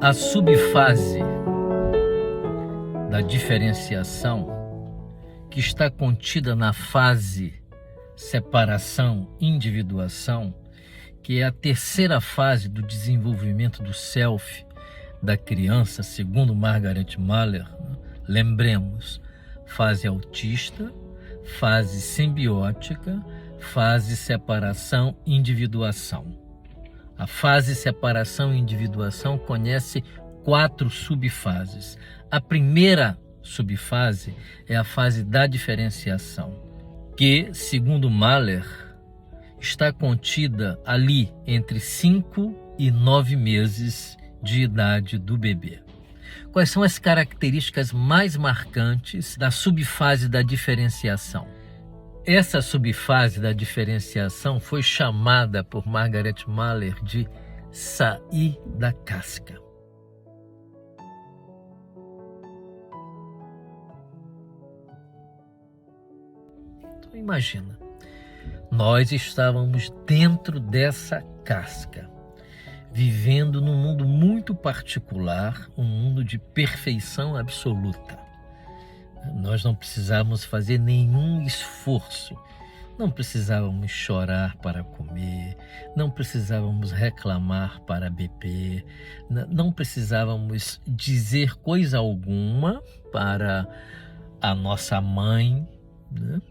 A subfase da diferenciação, que está contida na fase separação, individuação, que é a terceira fase do desenvolvimento do self da criança, segundo Margaret Mahler. Lembremos, fase autista, fase simbiótica, fase separação, individuação. A fase separação e individuação conhece 4 subfases. A primeira subfase é a fase da diferenciação, que, segundo Mahler, está contida ali entre 5 e 9 meses de idade do bebê. Quais são as características mais marcantes da subfase da diferenciação? Essa subfase da diferenciação foi chamada por Margaret Mahler de sair da casca. Então imagina, nós estávamos dentro dessa casca, vivendo num mundo muito particular, um mundo de perfeição absoluta. Nós não precisávamos fazer nenhum esforço, não precisávamos chorar para comer, não precisávamos reclamar para beber, não precisávamos dizer coisa alguma para a nossa mãe, né,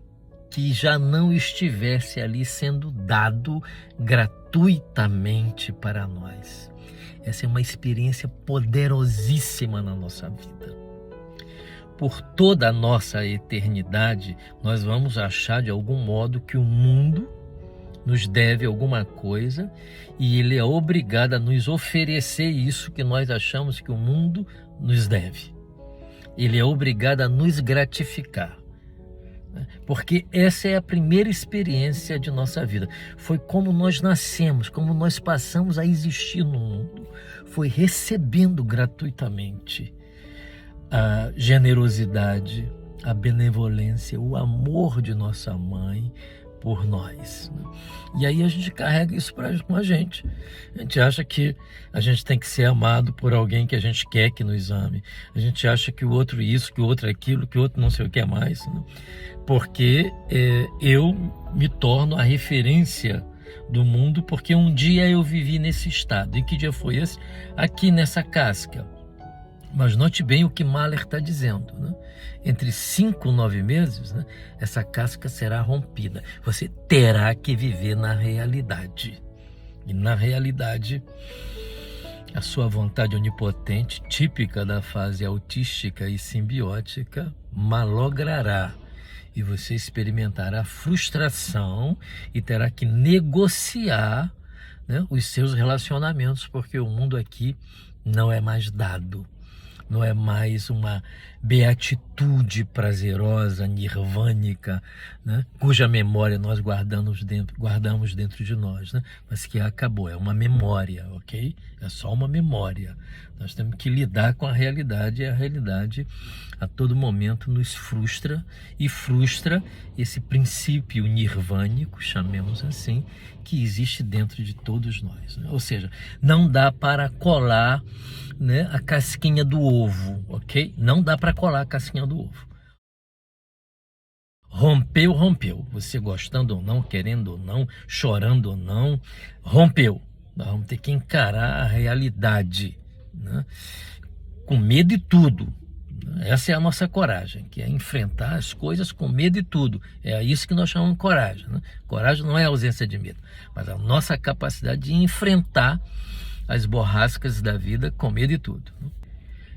que já não estivesse ali sendo dado gratuitamente para nós. Essa é uma experiência poderosíssima na nossa vida. Por toda a nossa eternidade, nós vamos achar de algum modo que o mundo nos deve alguma coisa e ele é obrigado a nos oferecer isso que nós achamos que o mundo nos deve. Ele é obrigado a nos gratificar. Porque essa é a primeira experiência de nossa vida. Foi como nós nascemos, como nós passamos a existir no mundo. Foi recebendo gratuitamente a generosidade, a benevolência, o amor de nossa mãe por nós. E aí a gente carrega isso com a gente. A gente acha que a gente tem que ser amado por alguém que a gente quer que nos ame. A gente acha que o outro isso, que o outro aquilo, que o outro não sei o que mais. Porque eu me torno a referência do mundo, porque um dia eu vivi nesse estado. E que dia foi esse? Aqui nessa casca. Mas note bem o que Mahler está dizendo, né? Entre 5 e 9 meses, né, essa casca será rompida. Você terá que viver na realidade. E na realidade, a sua vontade onipotente, típica da fase autística e simbiótica, malogrará. E você experimentará frustração e terá que negociar, né, os seus relacionamentos, porque o mundo aqui não é mais dado. Não é mais uma beatitude prazerosa, nirvânica, né, cuja memória nós guardamos dentro de nós, né, mas que acabou, é uma memória, ok? É só uma memória. Nós temos que lidar com a realidade, e a realidade a todo momento nos frustra, e frustra esse princípio nirvânico, chamemos assim, que existe dentro de todos nós, né? Ou seja, não dá para colar, né, a casquinha do ovo, ok? Não dá para colar a casquinha do ovo. Rompeu, rompeu. Você gostando ou não, querendo ou não, chorando ou não, rompeu. Nós vamos ter que encarar a realidade, né, com medo e tudo. Essa é a nossa coragem, que é enfrentar as coisas com medo e tudo. É isso que nós chamamos de coragem, né? Coragem não é a ausência de medo, mas a nossa capacidade de enfrentar as borrascas da vida com medo e tudo.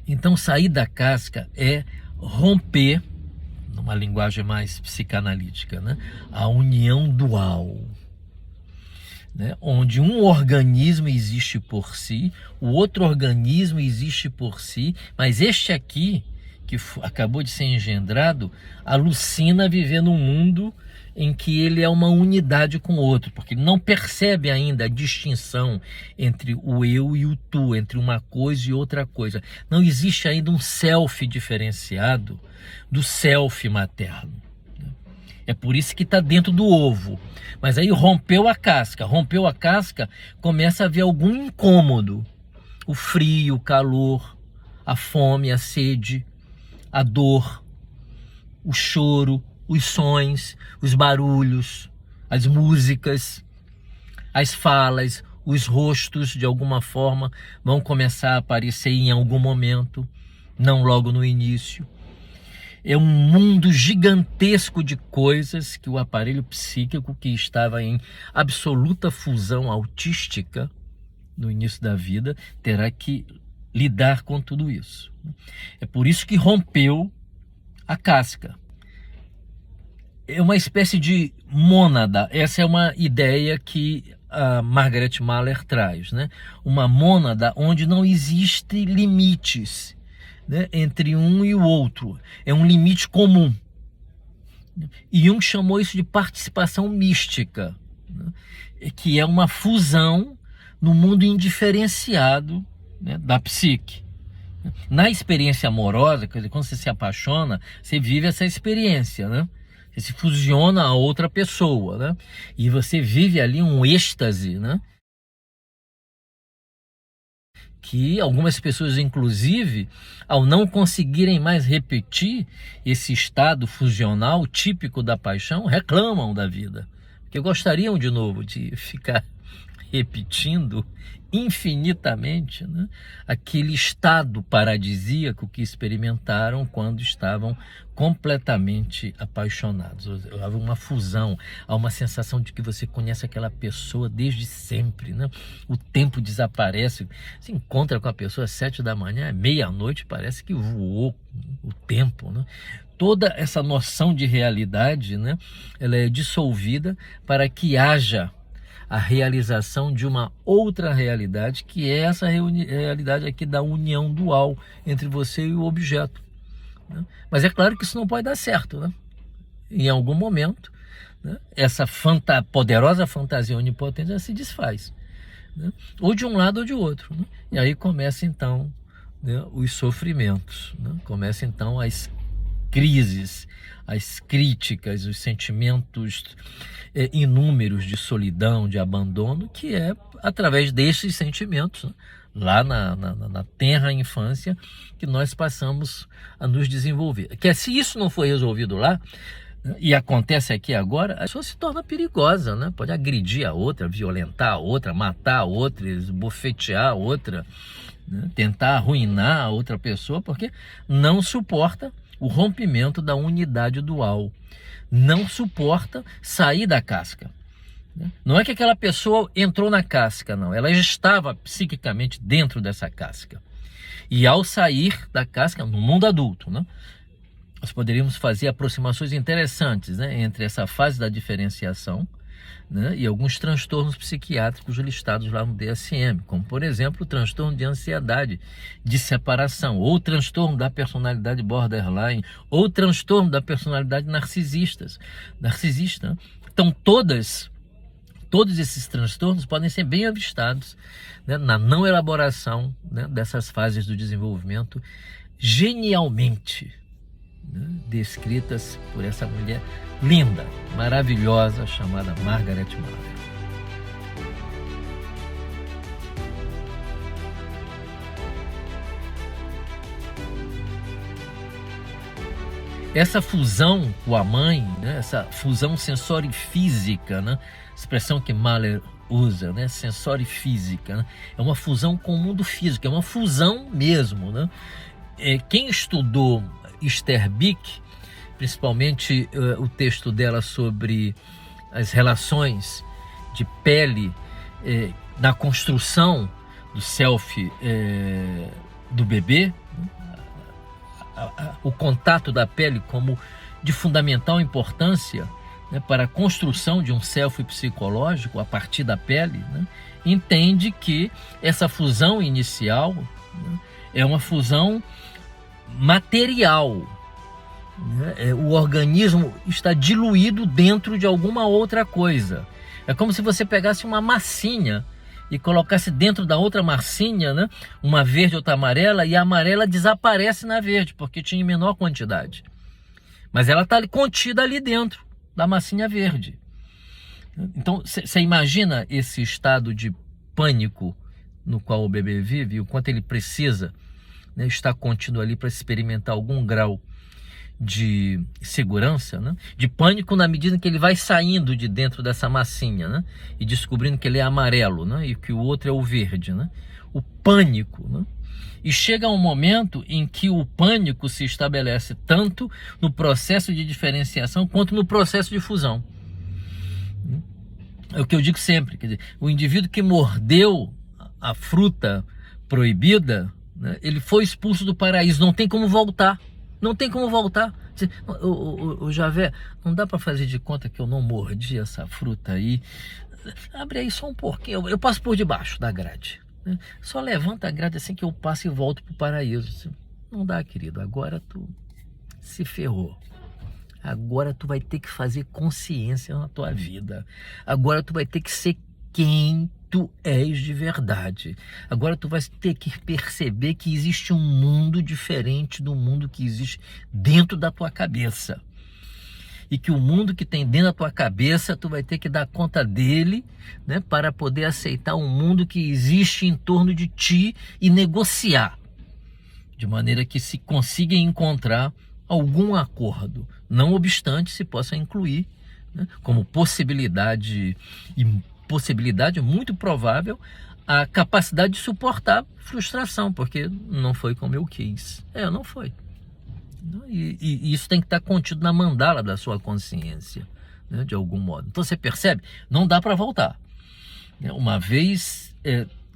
Então, sair da casca é romper, numa linguagem mais psicanalítica, né, a união dual, né, onde um organismo existe por si, o outro organismo existe por si, mas este aqui, que acabou de ser engendrado, alucina viver num mundo em que ele é uma unidade com o outro, porque ele não percebe ainda a distinção entre o eu e o tu, entre uma coisa e outra coisa. Não existe ainda um self diferenciado do self materno. É por isso que está dentro do ovo. Mas aí rompeu a casca, começa a haver algum incômodo. o frio, o calor, a fome, a sede, a dor, o choro, os sons, os barulhos, as músicas, as falas, os rostos, de alguma forma, vão começar a aparecer em algum momento, não logo no início. É um mundo gigantesco de coisas que o aparelho psíquico, que estava em absoluta fusão autística no início da vida, terá que lidar com tudo isso. É por isso que rompeu a casca. É uma espécie de mônada. Essa é uma ideia que a Margaret Mahler traz, né? Uma mônada onde não existe limites, né, entre um e o outro. É um limite comum. E Jung chamou isso de participação mística, né, que é uma fusão no mundo indiferenciado, né, da psique. Na experiência amorosa, quer dizer, quando você se apaixona, você vive essa experiência, né? Você se fusiona a outra pessoa, né? E você vive ali um êxtase, né? Que algumas pessoas, inclusive, ao não conseguirem mais repetir esse estado fusional típico da paixão, reclamam da vida, porque gostariam de novo de ficar repetindo infinitamente, né, aquele estado paradisíaco que experimentaram quando estavam completamente apaixonados. Há uma fusão, há uma sensação de que você conhece aquela pessoa desde sempre, né? O tempo desaparece, se encontra com a pessoa às 7 da manhã, meia-noite, parece que voou o tempo, né? Toda essa noção de realidade, né, ela é dissolvida para que haja a realização de uma outra realidade, que é essa realidade aqui da união dual entre você e o objeto, né? Mas é claro que isso não pode dar certo, né? Em algum momento, né, essa poderosa fantasia onipotente já se desfaz, né? Ou de um lado ou de outro, né? E aí começa então, né, os sofrimentos, né? Começa então as crises, as críticas, os sentimentos inúmeros de solidão, de abandono, que é através desses sentimentos, né, lá na tenra infância, que nós passamos a nos desenvolver. Que se isso não for resolvido lá, né, e acontece aqui agora, a pessoa se torna perigosa, né? Pode agredir a outra, violentar a outra, matar a outra, bofetear a outra, né, tentar arruinar a outra pessoa, porque não suporta o rompimento da unidade dual, não suporta sair da casca. Não é que aquela pessoa entrou na casca, não, ela já estava psiquicamente dentro dessa casca. E ao sair da casca, no mundo adulto, né, nós poderíamos fazer aproximações interessantes, né, entre essa fase da diferenciação, né, e alguns transtornos psiquiátricos listados lá no DSM, como por exemplo o transtorno de ansiedade de separação, ou transtorno da personalidade borderline, ou transtorno da personalidade narcisista. Então todos esses transtornos podem ser bem avistados, né, na não elaboração, né, dessas fases do desenvolvimento genialmente, né, descritas por essa mulher linda, maravilhosa, chamada Margaret Mahler. Essa fusão com a mãe, né, essa fusão sensorifísica, né, expressão que Mahler usa, né, sensorifísica, né, é uma fusão com o mundo físico, é uma fusão mesmo, né? Quem estudou Esther Bick, principalmente o texto dela sobre as relações de pele na construção do self do bebê, o contato da pele como de fundamental importância, né, para a construção de um self psicológico a partir da pele, né, entende que essa fusão inicial, né, é uma fusão material. O organismo está diluído dentro de alguma outra coisa. É como se você pegasse uma massinha e colocasse dentro da outra massinha, né, uma verde e outra amarela, e a amarela desaparece na verde, porque tinha em menor quantidade. Mas ela está contida ali dentro da massinha verde. Então, você imagina esse estado de pânico no qual o bebê vive, o quanto ele precisa, né, estar contido ali para experimentar algum grau de segurança, né, de pânico, na medida em que ele vai saindo de dentro dessa massinha, né, e descobrindo que ele é amarelo, né, e que o outro é o verde, né, o pânico, né. E chega um momento em que o pânico se estabelece tanto no processo de diferenciação quanto no processo de fusão. É o que eu digo sempre, quer dizer, o indivíduo que mordeu a fruta proibida, né, ele foi expulso do paraíso, não tem como voltar. Não tem como voltar. O Javé, não dá para fazer de conta que eu não mordi essa fruta aí. Abre aí só um pouquinho, eu passo por debaixo da grade, né? Só levanta a grade assim que eu passo e volto para o paraíso. Não dá, querido, agora tu se ferrou. Agora tu vai ter que fazer consciência na tua vida. Agora tu vai ter que ser quem tu és de verdade. Agora tu vai ter que perceber que existe um mundo diferente do mundo que existe dentro da tua cabeça. E que o mundo que tem dentro da tua cabeça, tu vai ter que dar conta dele, né, para poder aceitar um mundo que existe em torno de ti e negociar. De maneira que se consiga encontrar algum acordo, não obstante se possa incluir, né, como possibilidade muito provável, a capacidade de suportar frustração, porque não foi como eu quis. Não foi. E isso tem que estar contido na mandala da sua consciência, né, de algum modo. Então você percebe, não dá para voltar. Uma vez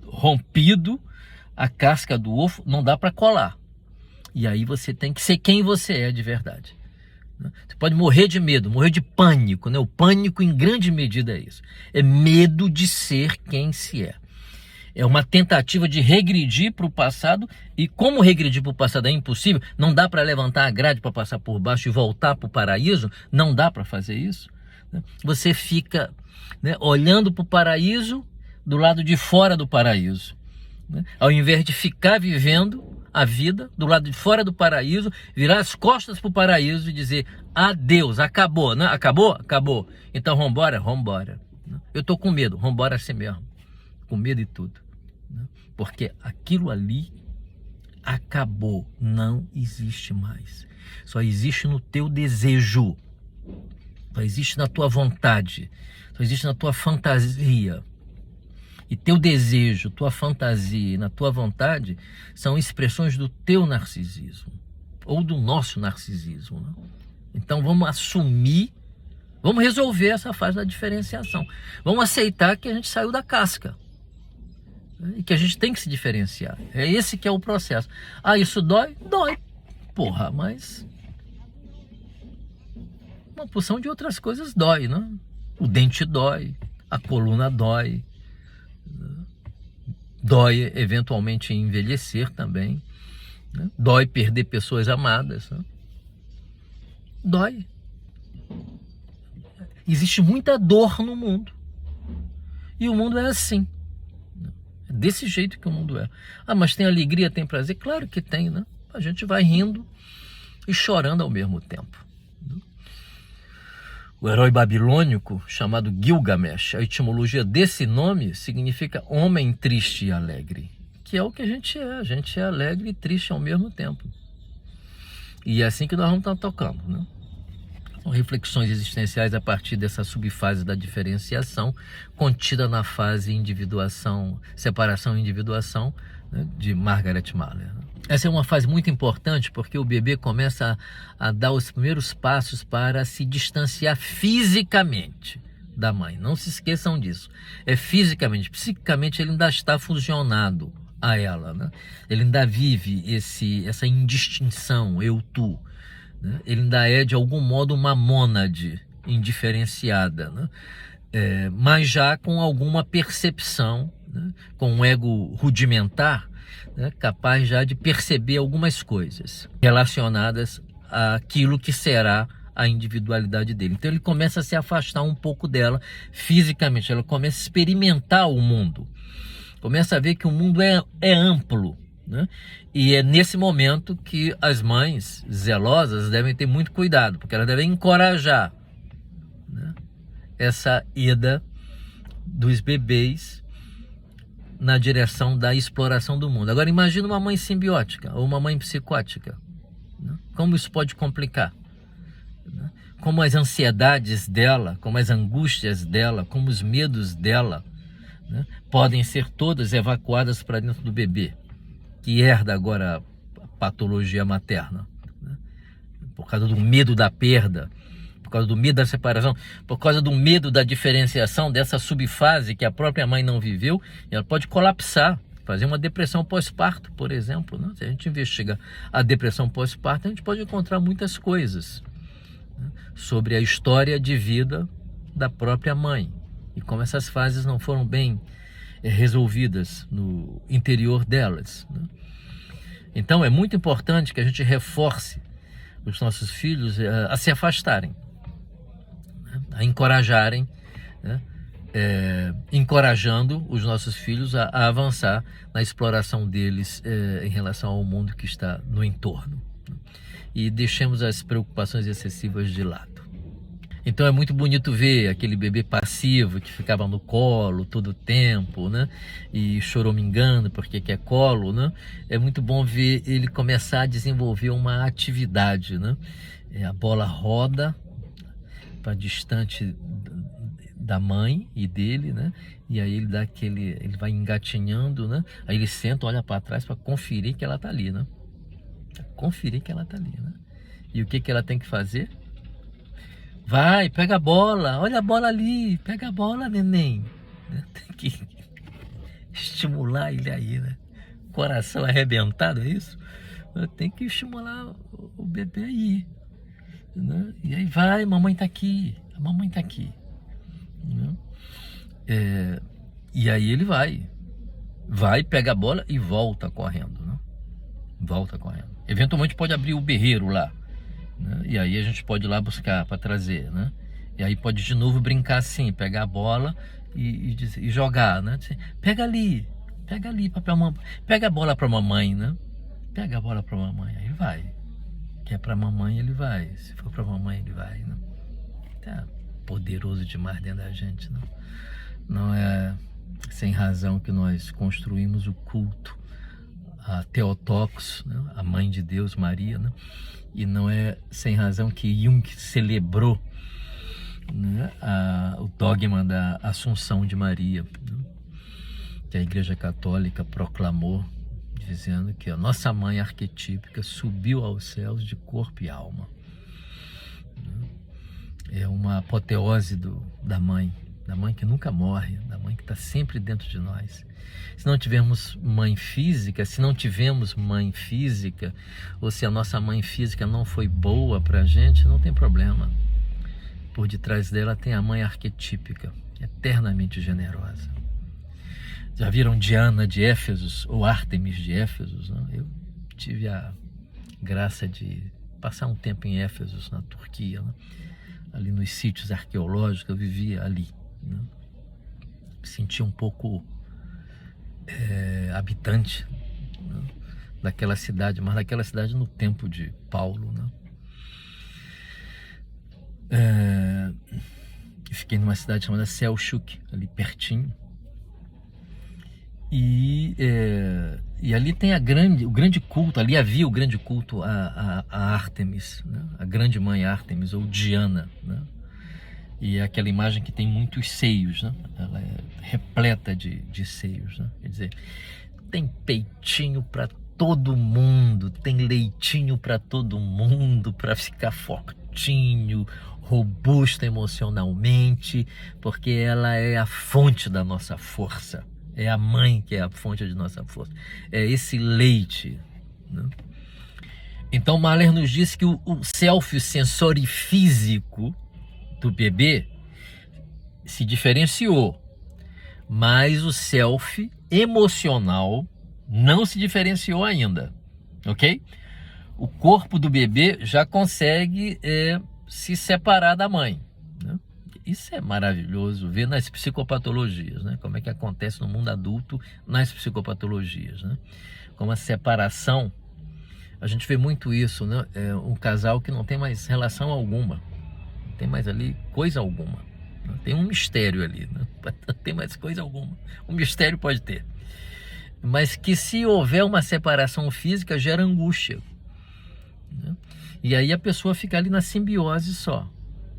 rompido a casca do ovo, não dá para colar. E aí você tem que ser quem você é de verdade. Você pode morrer de medo, morrer de pânico, né? O pânico em grande medida é isso. É medo de ser quem se é. É uma tentativa de regredir para o passado, e como regredir para o passado é impossível, não dá para levantar a grade para passar por baixo e voltar para o paraíso, não dá para fazer isso. Você fica, né, olhando para o paraíso do lado de fora do paraíso, né? Ao invés de ficar vivendo a vida do lado de fora do paraíso, virar as costas para o paraíso e dizer adeus, acabou, né? Acabou. Então vambora. Eu tô com medo, vambora assim mesmo, com medo e tudo, né? Porque aquilo ali acabou, não existe mais. Só existe no teu desejo, só existe na tua vontade, só existe na tua fantasia. E teu desejo, tua fantasia e na tua vontade são expressões do teu narcisismo, ou do nosso narcisismo, né? Então vamos assumir, vamos resolver essa fase da diferenciação. Vamos aceitar que a gente saiu da casca, né? E que a gente tem que se diferenciar. É esse que é o processo. Isso dói? Dói. Porra, mas uma porção de outras coisas dói, né? O dente dói, a coluna dói. Dói eventualmente envelhecer também, né? Dói perder pessoas amadas, né? Dói. Existe muita dor no mundo. E o mundo é assim. É desse jeito que o mundo é. Mas tem alegria, tem prazer? Claro que tem, né? A gente vai rindo e chorando ao mesmo tempo. O herói babilônico chamado Gilgamesh, a etimologia desse nome significa homem triste e alegre, que é o que a gente é alegre e triste ao mesmo tempo. E é assim que nós vamos estar tocando, né? São reflexões existenciais a partir dessa subfase da diferenciação, contida na fase individuação, separação e individuação, né, de Margaret Mahler. Essa é uma fase muito importante porque o bebê começa a dar os primeiros passos para se distanciar fisicamente da mãe. Não se esqueçam disso. É fisicamente. Psiquicamente ele ainda está fusionado a ela, né? Ele ainda vive essa indistinção, eu-tu, né? Ele ainda é de algum modo uma mônade indiferenciada, né? Mas já com alguma percepção, né? Com um ego rudimentar, né? Capaz já de perceber algumas coisas relacionadas àquilo que será a individualidade dele. Então ele começa a se afastar um pouco dela fisicamente, ela começa a experimentar o mundo, começa a ver que o mundo é amplo, né? E é nesse momento que as mães zelosas devem ter muito cuidado, porque elas devem encorajar, né, essa ida dos bebês na direção da exploração do mundo. Agora imagina uma mãe simbiótica ou uma mãe psicótica, né? Como isso pode complicar, né? Como as ansiedades dela, como as angústias dela, como os medos dela, né, podem ser todas evacuadas para dentro do bebê, que herda agora a patologia materna, né? Por causa do medo da perda, por causa do medo da separação, por causa do medo da diferenciação dessa subfase que a própria mãe não viveu, e ela pode colapsar, fazer uma depressão pós-parto, por exemplo, né? Se a gente investiga a depressão pós-parto, a gente pode encontrar muitas coisas, né, sobre a história de vida da própria mãe e como essas fases não foram bem resolvidas no interior delas, né? Então é muito importante que a gente reforce os nossos filhos a se afastarem, a encorajarem, né? Encorajando os nossos filhos a avançar na exploração deles em relação ao mundo que está no entorno, né? E deixemos as preocupações excessivas de lado. Então é muito bonito ver aquele bebê passivo que ficava no colo todo o tempo, né? E choramingando porque quer colo, né? É muito bom ver ele começar a desenvolver uma atividade, né? A bola roda para distante da mãe e dele, né? E aí ele vai engatinhando, né? Aí ele senta, olha para trás para conferir que ela tá ali, né? Conferir que ela tá ali, né? E o que ela tem que fazer? Vai, pega a bola, olha a bola ali, pega a bola, neném. Tem que estimular ele aí, né? Coração arrebentado, é isso? Tem que estimular o bebê aí, né? E aí vai, mamãe tá aqui, a mamãe tá aqui, né? E aí ele vai, pega a bola e volta correndo, né? Volta correndo. Eventualmente pode abrir o berreiro lá, né? E aí a gente pode ir lá buscar para trazer, né? E aí pode de novo brincar assim, pegar a bola e jogar, né? Pega ali papel, pega a bola para mamãe, né? Pega a bola para mamãe, aí vai. Que é para mamãe ele vai, se for para mamãe ele vai, né? Tá poderoso demais dentro da gente, não? Não é sem razão que nós construímos o culto a Theotokos, né? A mãe de Deus, Maria, né? E não é sem razão que Jung celebrou, né, o dogma da Assunção de Maria, né? Que a Igreja Católica proclamou, dizendo que a nossa mãe arquetípica subiu aos céus de corpo e alma. É uma apoteose da mãe que nunca morre, da mãe que está sempre dentro de nós. Se não tivermos mãe física, ou se a nossa mãe física não foi boa para a gente, não tem problema. Por detrás dela tem a mãe arquetípica, eternamente generosa. Já viram Diana de Éfesos ou Ártemis de Éfesos, né? Eu tive a graça de passar um tempo em Éfesos, na Turquia, né? Ali nos sítios arqueológicos, eu vivia ali, né? Me senti um pouco habitante, né, daquela cidade, mas daquela cidade no tempo de Paulo, né? Fiquei numa cidade chamada Selçuk, ali pertinho, e ali tem o grande culto, ali havia o grande culto a Ártemis, né? A grande mãe Ártemis, ou Diana, né? E é aquela imagem que tem muitos seios, né? Ela é repleta de seios, né? Quer dizer, tem peitinho para todo mundo, tem leitinho para todo mundo, para ficar fortinho, robusto emocionalmente, porque ela é a fonte da nossa força. É a mãe que é a fonte de nossa força. É esse leite, né? Então Mahler nos diz que o self sensorifísico do bebê se diferenciou, mas o self emocional não se diferenciou ainda, ok? O corpo do bebê já consegue se separar da mãe, né? Isso é maravilhoso ver nas psicopatologias, né? Como é que acontece no mundo adulto nas psicopatologias, né? Como a separação, a gente vê muito isso, né? Um casal que não tem mais relação alguma, não tem mais ali coisa alguma, Tem um mistério ali, né? Não tem mais coisa alguma. Um mistério pode ter. Mas que se houver uma separação física, gera angústia, né? E aí a pessoa fica ali na simbiose só,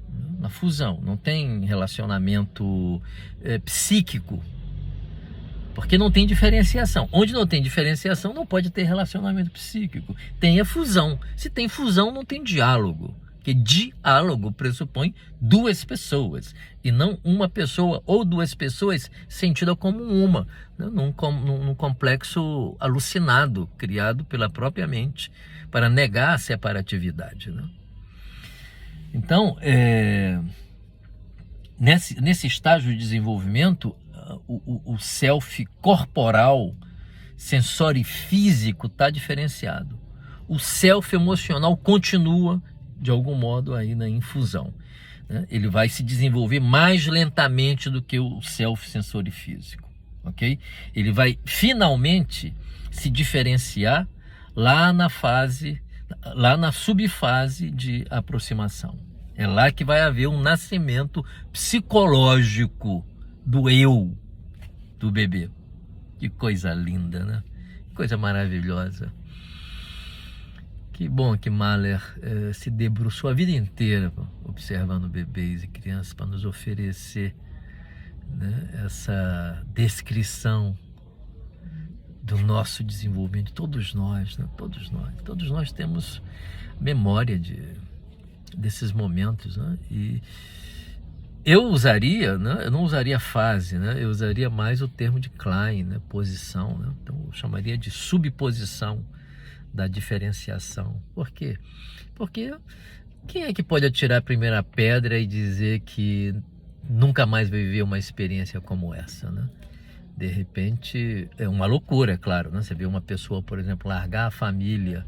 né? Na fusão. Não tem relacionamento psíquico, porque não tem diferenciação. Onde não tem diferenciação, não pode ter relacionamento psíquico. Tem a fusão. Se tem fusão, não tem diálogo. Porque diálogo pressupõe duas pessoas, e não uma pessoa ou duas pessoas sentida como uma, né? Num complexo alucinado, criado pela própria mente, para negar a separatividade, né? Então, nesse estágio de desenvolvimento, o self corporal, sensório físico está diferenciado. O self emocional continua, de algum modo, aí na infusão, né? Ele vai se desenvolver mais lentamente do que o self sensório físico, ok? Ele vai finalmente se diferenciar lá na subfase de aproximação. É lá que vai haver um nascimento psicológico do eu do bebê. Que coisa linda, né? Que coisa maravilhosa. Que bom que Mahler se debruçou a vida inteira observando bebês e crianças para nos oferecer, né, essa descrição do nosso desenvolvimento. Todos nós, né? Todos nós temos memória desses momentos, né? E eu não usaria fase, né? Eu usaria mais o termo de Klein, né? Posição, né? Então eu chamaria de subposição da diferenciação. Por quê? Porque quem é que pode atirar a primeira pedra e dizer que nunca mais vai viver uma experiência como essa, né? De repente, é uma loucura, é claro, né? Você vê uma pessoa, por exemplo, largar a família,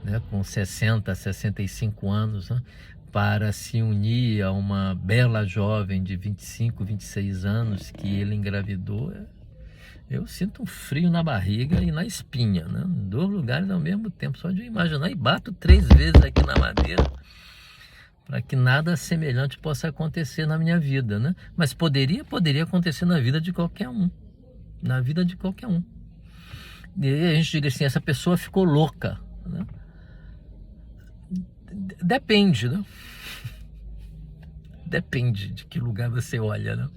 né, com 60, 65 anos, né, para se unir a uma bela jovem de 25, 26 anos que ele engravidou. Eu sinto um frio na barriga e na espinha, né? Em dois lugares ao mesmo tempo, só de imaginar, e bato 3 vezes aqui na madeira para que nada semelhante possa acontecer na minha vida, né? Mas poderia acontecer na vida de qualquer um, na vida de qualquer um. E aí a gente diria assim, essa pessoa ficou louca, né? Depende, né? Depende de que lugar você olha, né?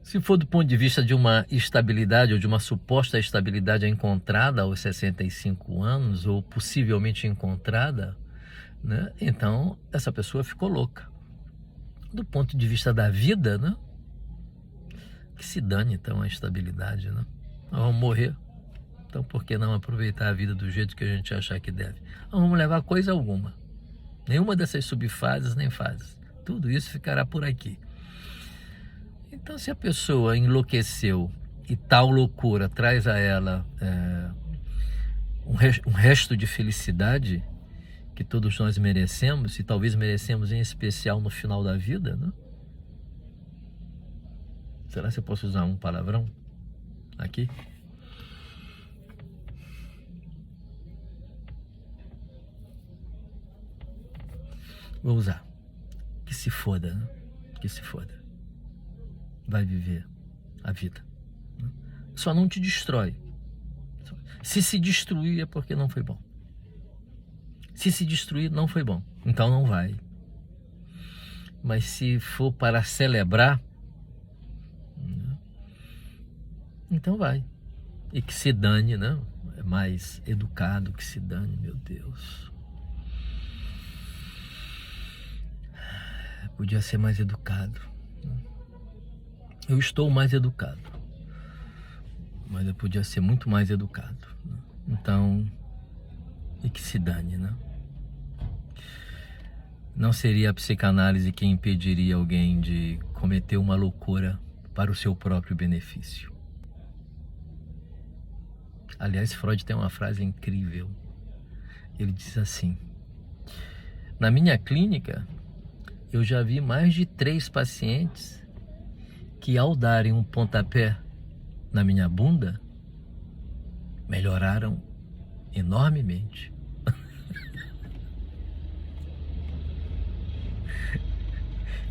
Se for do ponto de vista de uma estabilidade ou de uma suposta estabilidade encontrada aos 65 anos, ou possivelmente encontrada, né? Então essa pessoa ficou louca. Do ponto de vista da vida, né? Que se dane então a estabilidade, né? Nós vamos morrer, então por que não aproveitar a vida do jeito que a gente achar que deve? Não vamos levar coisa alguma, nenhuma dessas subfases nem fases, tudo isso ficará por aqui. Então, se a pessoa enlouqueceu e tal loucura traz a ela um resto de felicidade que todos nós merecemos, e talvez merecemos em especial no final da vida, né? Será que eu posso usar um palavrão aqui? Vou usar. Que se foda, né? Que se foda. Vai viver a vida. Só não te destrói. Se destruir é porque não foi bom. Se destruir não foi bom, então não vai. Mas se for para celebrar, então vai. E que se dane, né? É mais educado que se dane, meu Deus. Podia ser mais educado. Eu estou mais educado, mas eu podia ser muito mais educado, né? Então, e que se dane, né? Não seria a psicanálise que impediria alguém de cometer uma loucura para o seu próprio benefício. Aliás, Freud tem uma frase incrível. Ele diz assim: na minha clínica, eu já vi mais de 3 pacientes que, ao darem um pontapé na minha bunda, melhoraram enormemente.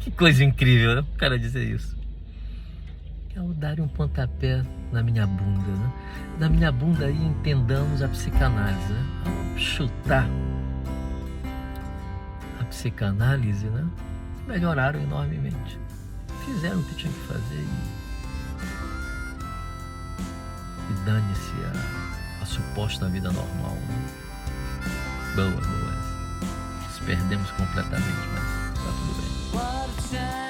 Que coisa incrível, né? O cara dizer isso. Ao dar um pontapé na minha bunda, né? Na minha bunda aí entendamos a psicanálise, né? Ao chutar a psicanálise, né? Melhoraram enormemente. Fizeram o que tinha que fazer e dane-se a suposta vida normal, né? Boa. Nos perdemos completamente, mas tá tudo bem.